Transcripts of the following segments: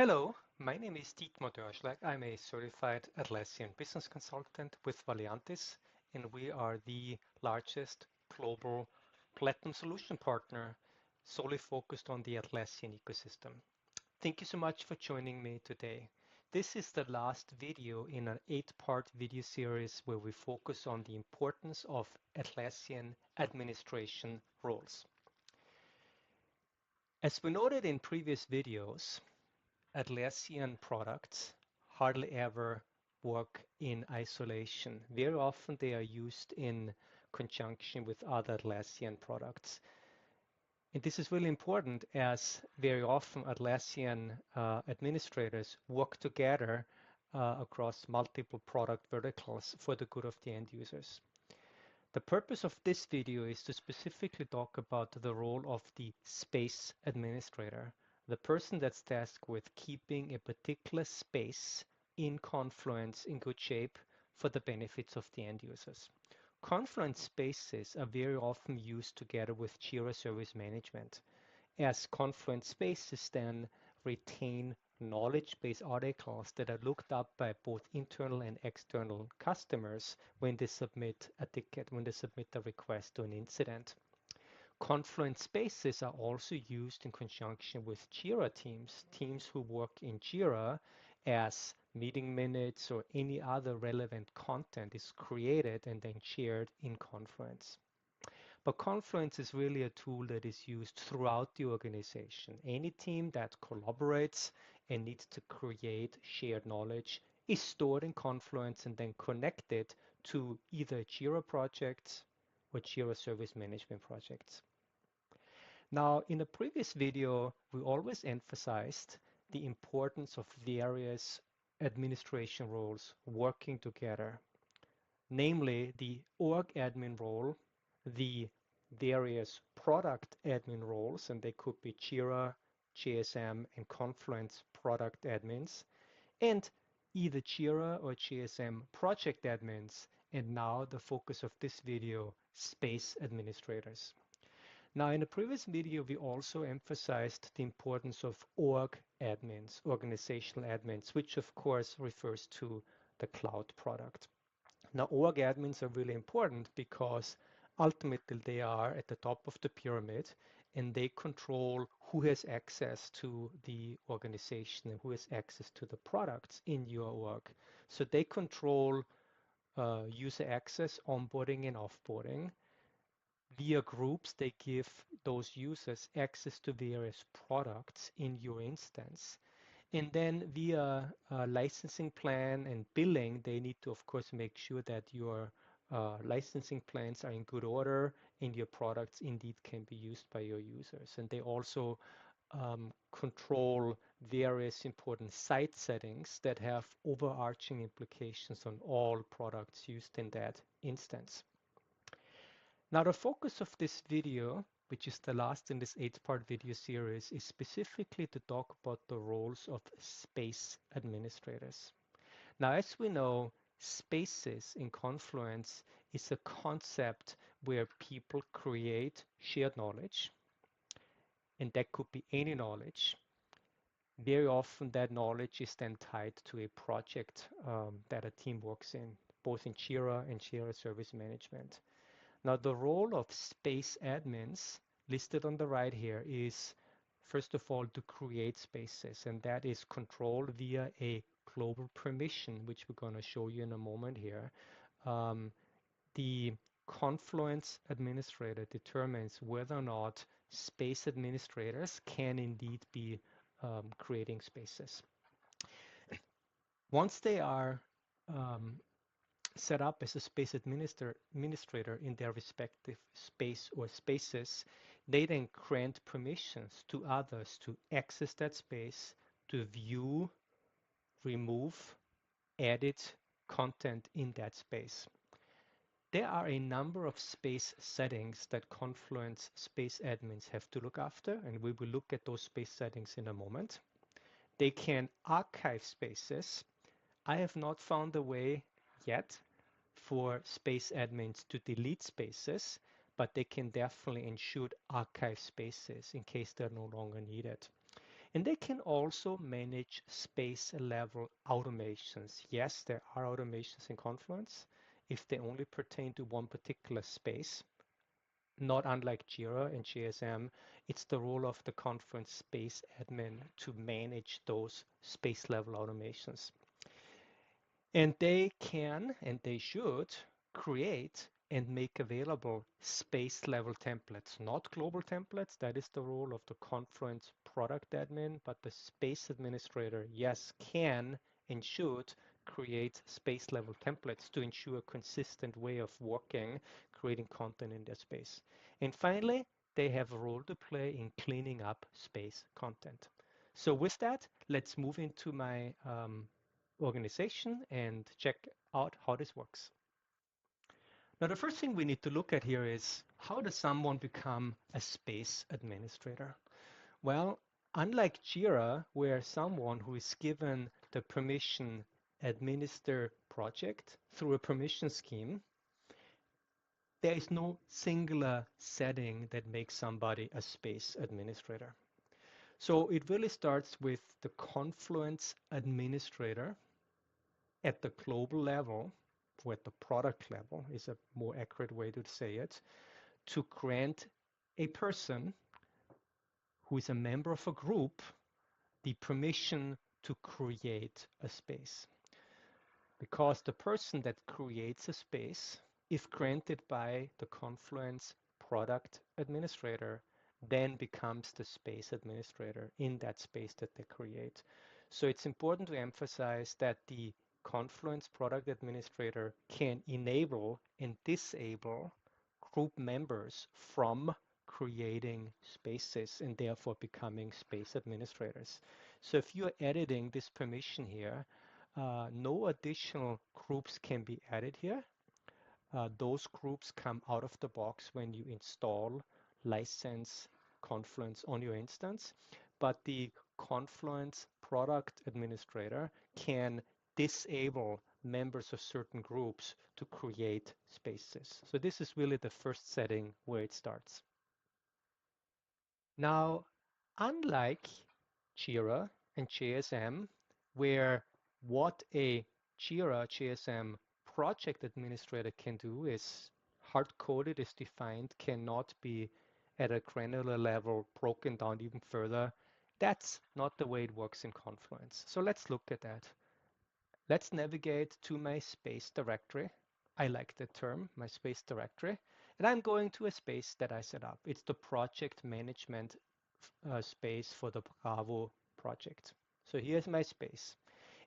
Hello, my name is Dietmar Dörschlag. I'm a certified Atlassian business consultant with Valiantis, and we are the largest global platinum solution partner solely focused on the Atlassian ecosystem. Thank you so much for joining me today. This is the last video in an 8-part video series where we focus on the importance of Atlassian administration roles. As we noted in previous videos, Atlassian products hardly ever work in isolation. Very often they are used in conjunction with other Atlassian products. And this is really important as very often Atlassian administrators work together across multiple product verticals for the good of the end users. The purpose of this video is to specifically talk about the role of the space administrator, the person that's tasked with keeping a particular space in Confluence in good shape for the benefits of the end users. Confluence spaces are very often used together with Jira Service Management, as Confluence spaces then retain knowledge base articles that are looked up by both internal and external customers when they submit a ticket, when they submit a request to an incident. Confluence spaces are also used in conjunction with Jira teams, teams who work in Jira as meeting minutes or any other relevant content is created and then shared in Confluence. But Confluence is really a tool that is used throughout the organization. Any team that collaborates and needs to create shared knowledge is stored in Confluence and then connected to either Jira projects or Jira Service Management projects. Now, in the previous video, we always emphasized the importance of various administration roles working together, namely the org admin role, the various product admin roles, and they could be Jira, JSM, and Confluence product admins, and either Jira or JSM project admins, and now the focus of this video, space administrators. Now, in the previous video, we also emphasized the importance of org admins, organizational admins, which of course refers to the cloud product. Now, org admins are really important because ultimately they are at the top of the pyramid and they control who has access to the organization and who has access to the products in your org. So they control user access, onboarding and offboarding. Via groups, they give those users access to various products in your instance. And then via licensing plan and billing, they need to, of course, make sure that your licensing plans are in good order and your products indeed can be used by your users. And they also control various important site settings that have overarching implications on all products used in that instance. Now, the focus of this video, which is the last in this 8-part video series, is specifically to talk about the roles of space administrators. Now, as we know, spaces in Confluence is a concept where people create shared knowledge, and that could be any knowledge. Very often that knowledge is then tied to a project that a team works in, both in Jira and Jira Service Management. Now, the role of space admins listed on the right here is, first of all, to create spaces, and that is controlled via a global permission, which we're going to show you in a moment here. The Confluence administrator determines whether or not space administrators can indeed be creating spaces. Once they are set up as a space administrator in their respective space or spaces, they then grant permissions to others to access that space, to view, remove, edit content in that space. There are a number of space settings that Confluence Space Admins have to look after, and we will look at those space settings in a moment. They can archive spaces. I have not found a way yet for space admins to delete spaces, but they can definitely and should archive spaces in case they're no longer needed. And they can also manage space level automations. Yes, there are automations in Confluence if they only pertain to one particular space. Not unlike Jira and JSM, it's the role of the Confluence Space Admin to manage those space level automations. And they can and they should create and make available space level templates, not global templates. That is the role of the Confluence product admin, but the space administrator, yes, can and should create space level templates to ensure a consistent way of working, creating content in their space. And finally, they have a role to play in cleaning up space content. So with that, let's move into my organization and check out how this works. Now, the first thing we need to look at here is how does someone become a space administrator? Well, unlike Jira, where someone who is given the permission administer project through a permission scheme, there is no singular setting that makes somebody a space administrator. So it really starts with the Confluence administrator at the global level, or at the product level is a more accurate way to say it, to grant a person who is a member of a group the permission to create a space. Because the person that creates a space, if granted by the Confluence product administrator, then becomes the space administrator in that space that they create. So it's important to emphasize that the Confluence product administrator can enable and disable group members from creating spaces and therefore becoming space administrators. So if you're editing this permission here, no additional groups can be added here. Those groups come out of the box when you install license Confluence on your instance, but the Confluence product administrator can disable members of certain groups to create spaces. So this is really the first setting where it starts. Now, unlike Jira and JSM, where what a Jira JSM project administrator can do is hard-coded, is defined, cannot be at a granular level broken down even further. That's not the way it works in Confluence. So let's look at that. Let's navigate to my space directory. I like the term, my space directory. And I'm going to a space that I set up. It's the project management space for the Bravo project. So here's my space.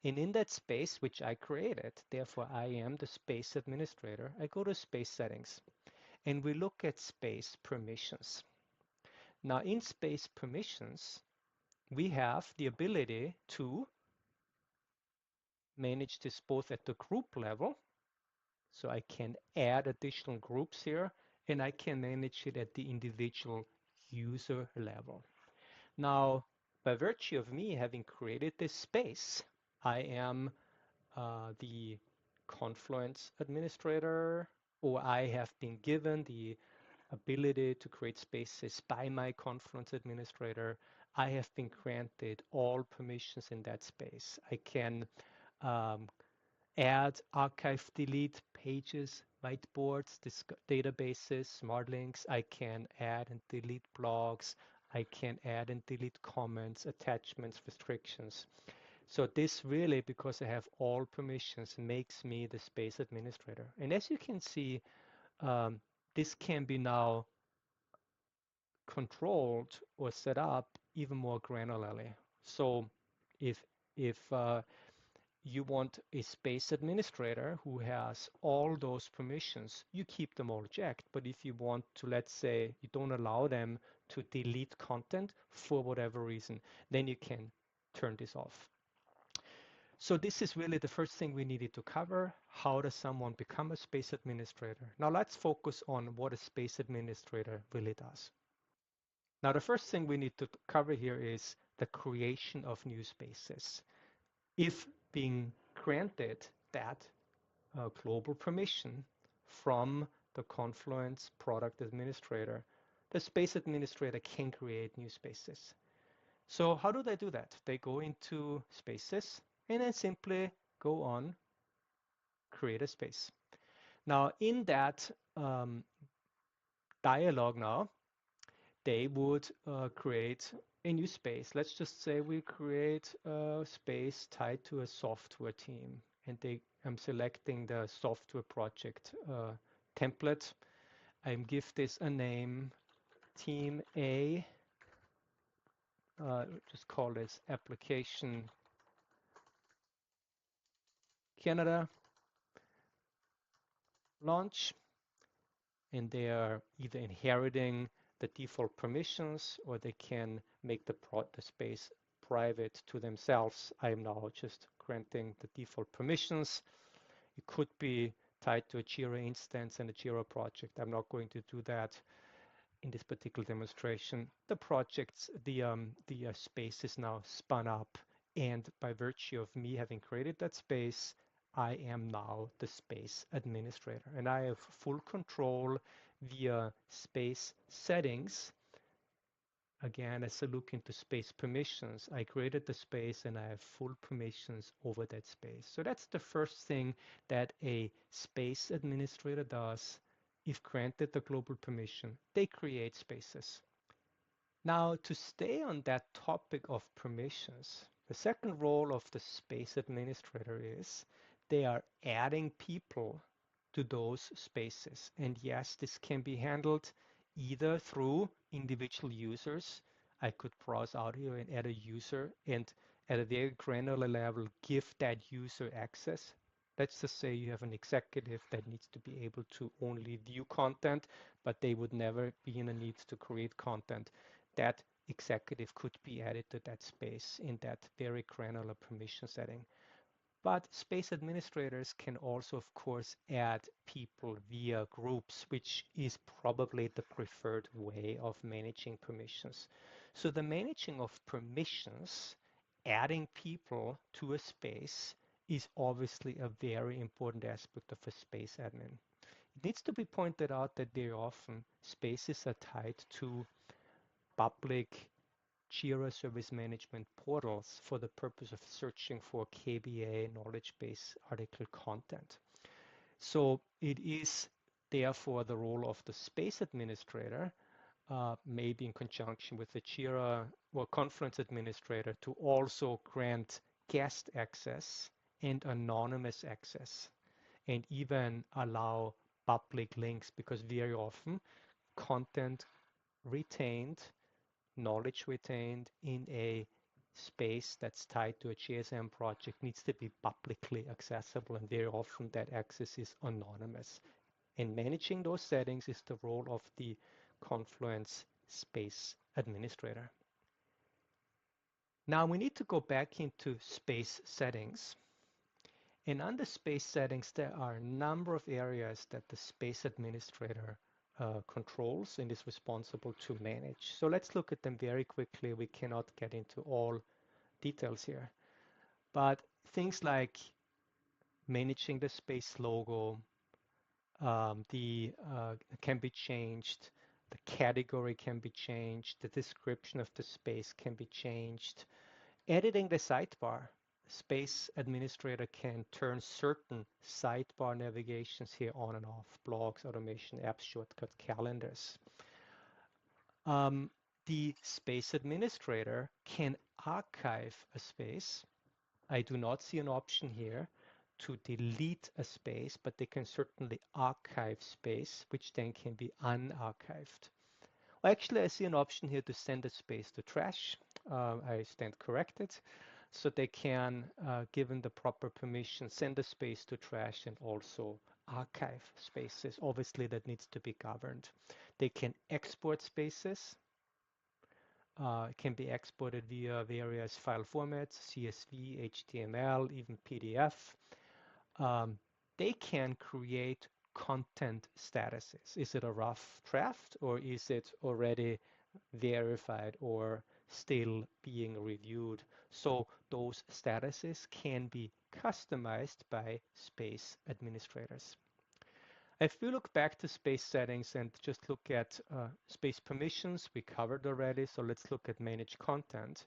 And in that space, which I created, therefore I am the space administrator, I go to space settings and we look at space permissions. Now in space permissions, we have the ability to manage this both at the group level. So I can add additional groups here and I can manage it at the individual user level. Now, by virtue of me having created this space, I am the Confluence administrator, or I have been given the ability to create spaces by my Confluence administrator. I have been granted all permissions in that space. I can um, add, archive, delete pages, whiteboards, databases, smart links. I can add and delete blogs. I can add and delete comments, attachments, restrictions. So this really, because I have all permissions, makes me the space administrator. And as you can see, this can be now controlled or set up even more granularly. So if you want a space administrator who has all those permissions, you keep them all checked. But if you want to, let's say, you don't allow them to delete content for whatever reason, then you can turn this off. So this is really the first thing we needed to cover. How does someone become a space administrator? Now let's focus on what a space administrator really does. Now the first thing we need to cover here is the creation of new spaces. If being granted that global permission from the Confluence product administrator, the space administrator can create new spaces. So how do they do that? They go into spaces and then simply go on create a space. Now in that dialog now, they would create a new space. Let's just say we create a space tied to a software team, and I'm selecting the software project template. I give this a name, Team A. Just call this Application Canada Launch, and they are either inheriting the default permissions or they can make the space private to themselves. I am now just granting the default permissions. It could be tied to a Jira instance and a Jira project. I'm not going to do that in this particular demonstration. The projects, the space is now spun up, and by virtue of me having created that space, I am now the space administrator, and I have full control via space settings. Again, as I look into space permissions, I created the space and I have full permissions over that space. So that's the first thing that a space administrator does. If granted the global permission, they create spaces. Now, to stay on that topic of permissions, the second role of the space administrator is they are adding people to those spaces. And yes, this can be handled either through individual users. I could browse out here and add a user and at a very granular level give that user access. Let's just say you have an executive that needs to be able to only view content, but they would never be in a need to create content. That executive could be added to that space in that very granular permission setting. But space administrators can also, of course, add people via groups, which is probably the preferred way of managing permissions. So the managing of permissions, adding people to a space, is obviously a very important aspect of a space admin. It needs to be pointed out that very often spaces are tied to public Jira Service Management portals for the purpose of searching for KBA knowledge base article content. So it is therefore the role of the space administrator, maybe in conjunction with the Jira or Confluence administrator, to also grant guest access and anonymous access, and even allow public links, because very often content retained, knowledge retained in a space that's tied to a JSM project needs to be publicly accessible, and very often that access is anonymous. And managing those settings is the role of the Confluence Space Administrator. Now we need to go back into space settings. And under space settings, there are a number of areas that the space administrator controls and is responsible to manage. So let's look at them very quickly. We cannot get into all details here. But things like managing the space logo, can be changed, the category can be changed, the description of the space can be changed. Editing the sidebar. Space Administrator can turn certain sidebar navigations here on and off, blogs, automation, apps, shortcut, calendars. The Space Administrator can archive a space. I do not see an option here to delete a space, but they can certainly archive space, which then can be unarchived. Well, actually, I see an option here to send a space to trash. I stand corrected. So they can, given the proper permission, send a space to trash and also archive spaces. Obviously, that needs to be governed. They can export spaces. It can be exported via various file formats, CSV, HTML, even PDF. They can create content statuses. Is it a rough draft or is it already verified or still being reviewed? So those statuses can be customized by space administrators. If we look back to space settings and just look at space permissions, we covered already. So let's look at manage content.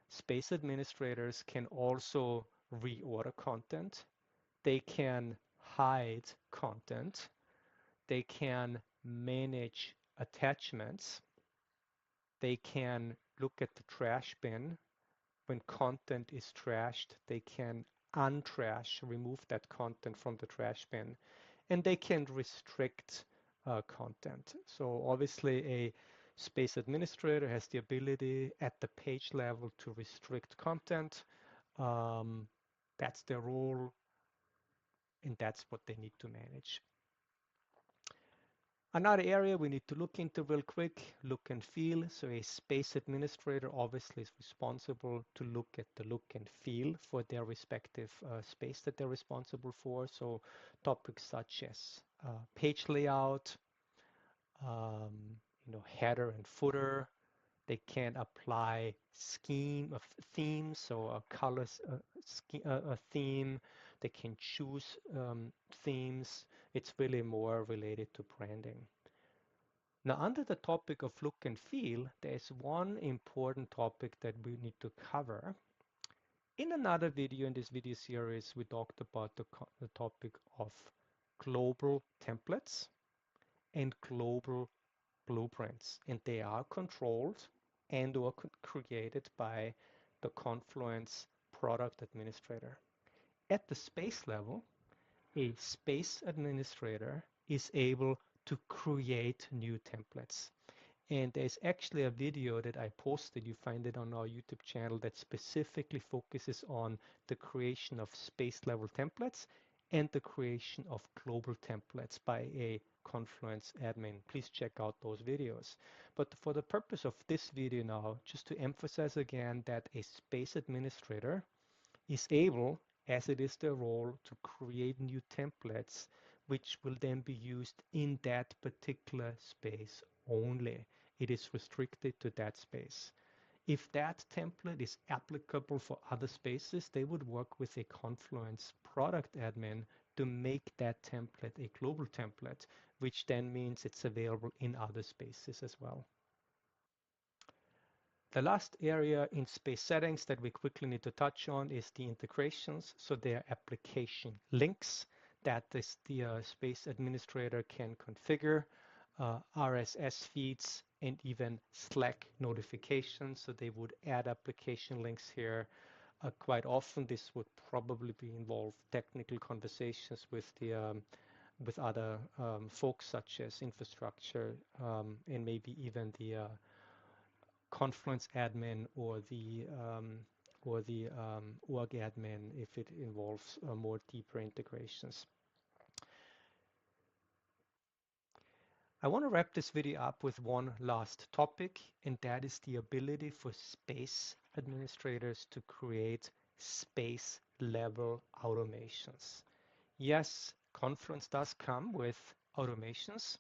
Space administrators can also reorder content. They can hide content. They can manage attachments. They can look at the trash bin. When content is trashed, they can untrash, remove that content from the trash bin, and they can restrict content. So obviously a space administrator has the ability at the page level to restrict content. That's their role, and that's what they need to manage. Another area we need to look into real quick, look and feel. So a space administrator obviously is responsible to look at the look and feel for their respective space that they're responsible for. So topics such as page layout, header and footer. They can apply scheme of themes, so a colors a theme. They can choose themes. It's really more related to branding. Now, under the topic of look and feel, there is one important topic that we need to cover. In another video in this video series, we talked about the topic of global templates and global blueprints, and they are controlled and or created by the Confluence product administrator. At the space level, a space administrator is able to create new templates. And there's actually a video that I posted, you find it on our YouTube channel, that specifically focuses on the creation of space level templates and the creation of global templates by a Confluence admin. Please check out those videos. But for the purpose of this video now, just to emphasize again that a space administrator is able, as it is their role, to create new templates which will then be used in that particular space only. It is restricted to that space. If that template is applicable for other spaces, they would work with a Confluence product admin to make that template a global template, which then means it's available in other spaces as well. The last area in space settings that we quickly need to touch on is the integrations. So they are application links that the space administrator can configure, RSS feeds, and even Slack notifications. So they would add application links here. Quite often, this would probably be involve technical conversations with with other folks such as infrastructure and maybe even the Confluence admin or the org admin if it involves more deeper integrations. I want to wrap this video up with one last topic, and that is the ability for space administrators to create space level automations. Yes, Confluence does come with automations.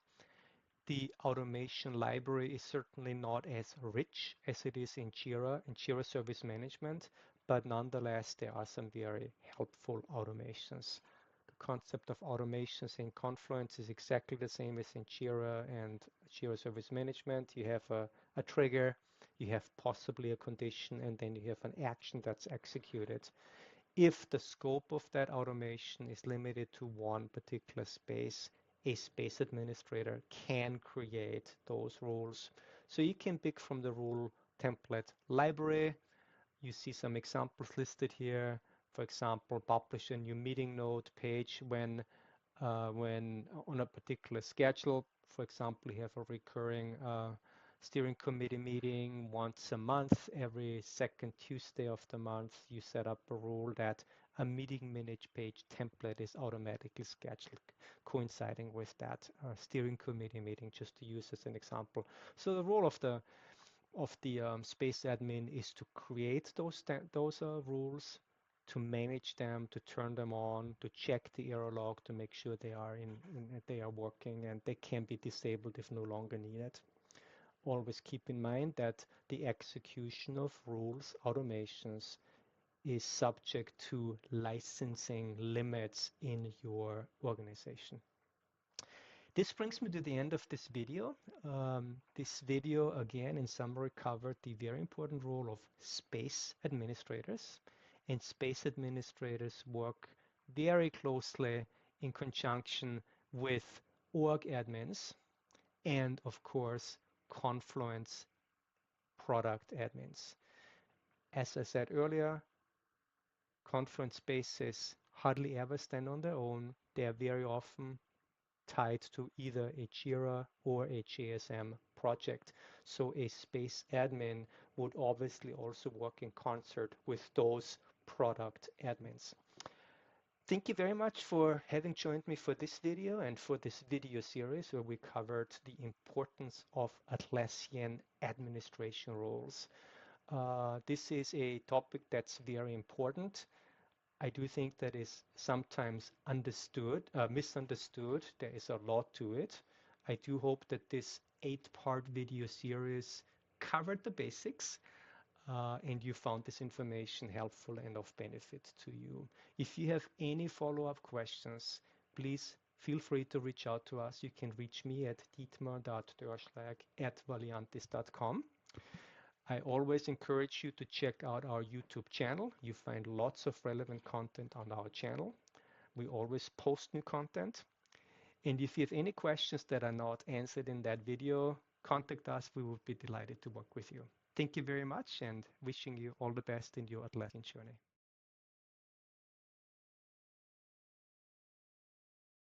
The automation library is certainly not as rich as it is in Jira Service Management, but nonetheless, there are some very helpful automations. The concept of automations in Confluence is exactly the same as in Jira and Jira Service Management. You have a trigger, you have possibly a condition, and then you have an action that's executed. If the scope of that automation is limited to one particular space, a space administrator can create those rules. So you can pick from the rule template library. You see some examples listed here. For example, publish a new meeting note page when on a particular schedule. For example, you have a recurring steering committee meeting once a month. Every second Tuesday of the month, you set up a rule that a meeting minute page template is automatically scheduled coinciding with that steering committee meeting, just to use as an example. So the role of the space admin is to create those rules, to manage them, to turn them on, to check the error log, to make sure they are working, and they can be disabled if no longer needed. Always keep in mind that the execution of rules, automations, is subject to licensing limits in your organization. This brings me to the end of this video. This video, again, in summary, covered the very important role of space administrators. And space administrators work very closely in conjunction with org admins and, of course, Confluence product admins. As I said earlier, Confluence spaces hardly ever stand on their own. They are very often tied to either a Jira or a JSM project. So a space admin would obviously also work in concert with those product admins. Thank you very much for having joined me for this video and for this video series where we covered the importance of Atlassian administration roles. This is a topic that's very important. I do think that is sometimes misunderstood. There is a lot to it. I do hope that this 8-part video series covered the basics and you found this information helpful and of benefit to you. If you have any follow-up questions, please feel free to reach out to us. You can reach me at dietmar.dörschlag@valiantis.com. I always encourage you to check out our YouTube channel. You find lots of relevant content on our channel. We always post new content. And if you have any questions that are not answered in that video, contact us. We would be delighted to work with you. Thank you very much and wishing you all the best in your Atlassian journey.